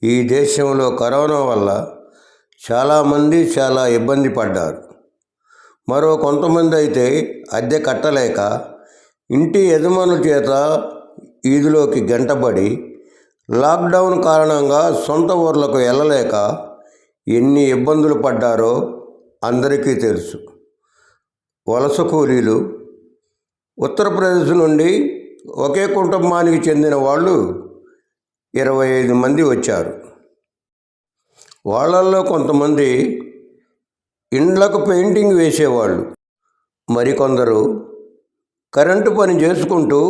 ఈ దేశంలో కరోనా వల్ల చాలామంది చాలా ఇబ్బంది పడ్డారు. మరో కొంతమంది అయితే అద్దె కట్టలేక ఇంటి యజమానుల చేత ఈదులోకి గంటబడి లాక్డౌన్ కారణంగా సొంత ఊర్లకు వెళ్ళలేక ఎన్ని ఇబ్బందులు పడ్డారో అందరికీ తెలుసు. వలస కూలీలు ఉత్తరప్రదేశ్ నుండి ఒకే కుటుంబానికి చెందిన వాళ్ళు 25 మంది వచ్చారు. వాళ్ళల్లో కొంతమంది ఇండ్లకు పెయింటింగ్ వేసేవాళ్ళు, మరికొందరు కరెంటు పని చేసుకుంటూ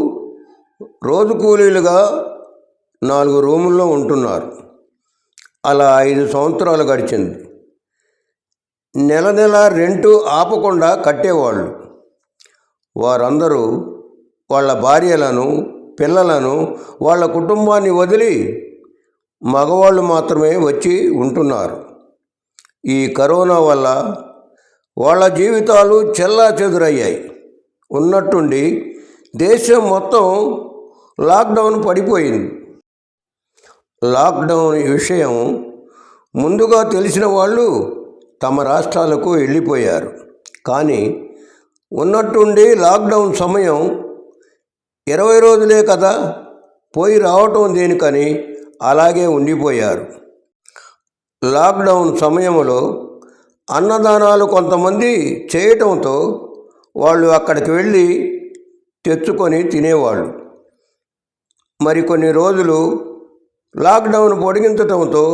రోజు కూలీలుగా 4 రూముల్లో ఉంటున్నారు. అలా 5 సంవత్సరాలు గడిచింది. నెల నెల రెంటు ఆపకుండా కట్టేవాళ్ళు. వారందరూ వాళ్ళ భార్యలను, పిల్లలను, వాళ్ళ కుటుంబాన్ని వదిలి మగవాళ్ళు మాత్రమే వచ్చి ఉంటున్నారు. ఈ కరోనా వల్ల వాళ్ళ జీవితాలు చెల్లాచెదురయ్యాయి. ఉన్నట్టుండి దేశం మొత్తం లాక్డౌన్ పడిపోయింది. లాక్డౌన్ విషయం ముందుగా తెలిసిన వాళ్ళు తమ రాష్ట్రాలకు వెళ్ళిపోయారు. కానీ ఉన్నట్టుండి లాక్డౌన్ సమయం 20 రోజులే కదా, పోయి రావటం దేనికని అలాగే ఉండిపోయారు. లాక్డౌన్ సమయంలో అన్నదానాలు కొంతమంది చేయటంతో వాళ్ళు అక్కడికి వెళ్ళి తెచ్చుకొని తినేవాళ్ళు. మరికొన్ని రోజులు లాక్డౌన్ పొడిగించటంతో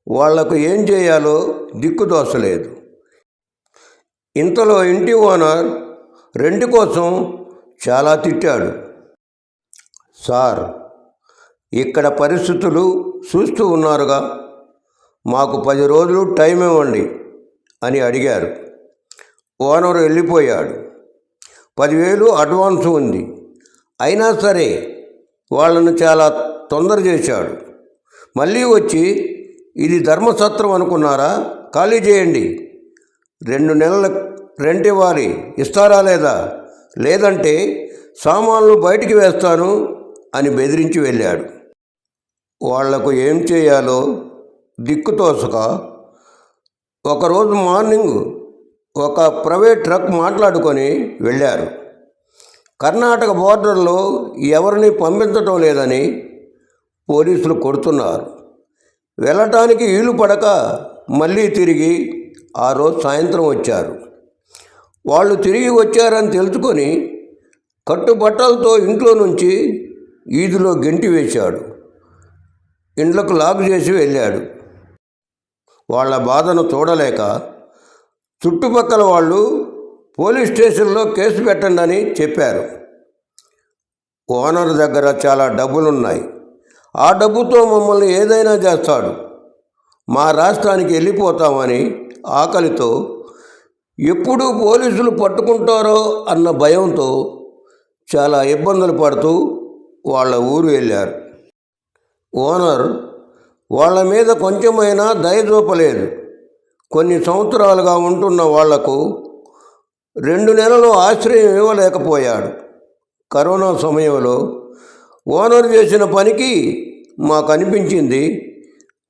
వాళ్లకు ఏం చేయాలో దిక్కుతోచలేదు. ఇంతలో ఇంటి ఓనర్ రెంట్ కోసం చాలా తిట్టాడు. సార్, ఇక్కడ పరిస్థితులు చూస్తూ ఉన్నారుగా, మాకు 10 రోజులు టైం ఇవ్వండి అని అడిగారు. ఓనర్ వెళ్ళిపోయాడు. 10,000 అడ్వాన్స్ ఉంది. అయినా సరే వాళ్ళను చాలా తొందర చేశాడు. మళ్ళీ వచ్చి, ఇది ధర్మసత్రం అనుకున్నారా, ఖాళీ చేయండి, 2 నెలల రెంట్ ఇవ్వాలి, ఇస్తారా లేదా, లేదంటే సామాన్లు బయటికి వేస్తాను అని బెదిరించి వెళ్ళాడు. వాళ్లకు ఏం చేయాలో దిక్కుతోచక ఒకరోజు మార్నింగ్ ఒక ప్రైవేట్ ట్రక్ మాట్లాడుకొని వెళ్ళారు. కర్ణాటక బోర్డర్లో ఎవరిని పంపించటం లేదని పోలీసులు కొడుతున్నారు. వెళ్ళటానికి వీలు పడక మళ్ళీ తిరిగి ఆ రోజు సాయంత్రం వచ్చారు. వాళ్ళు తిరిగి వచ్చారని తెలుసుకొని కట్టుబట్టలతో ఇంట్లో నుంచి ఈదులో గెంటి వేశాడు. ఇండ్లకు లాక్ చేసి వెళ్ళాడు. వాళ్ళ బాధను చూడలేక చుట్టుపక్కల వాళ్ళు పోలీస్ స్టేషన్లో కేసు పెట్టండి అని చెప్పారు. ఓనర్ దగ్గర చాలా డబ్బులున్నాయి, ఆ డబ్బుతో మమ్మల్ని ఏదైనా చేస్తాడు, మా రాష్ట్రానికి వెళ్ళిపోతామని ఆకలితో, ఎప్పుడు పోలీసులు పట్టుకుంటారో అన్న భయంతో చాలా ఇబ్బందులు పడుతూ వాళ్ళ ఊరు వెళ్ళారు. ఓనర్ వాళ్ళ మీద కొంచెమైనా దయ చూపలేదు. కొన్ని సంవత్సరాలుగా ఉంటున్న వాళ్లకు 2 నెలలు ఆశ్రయం ఇవ్వలేకపోయాడు. కరోనా సమయంలో ఓనర్ చేసిన పనికి మాకు అనిపించింది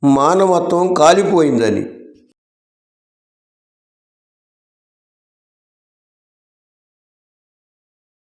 మానవత్వం కాలిపోయిందని.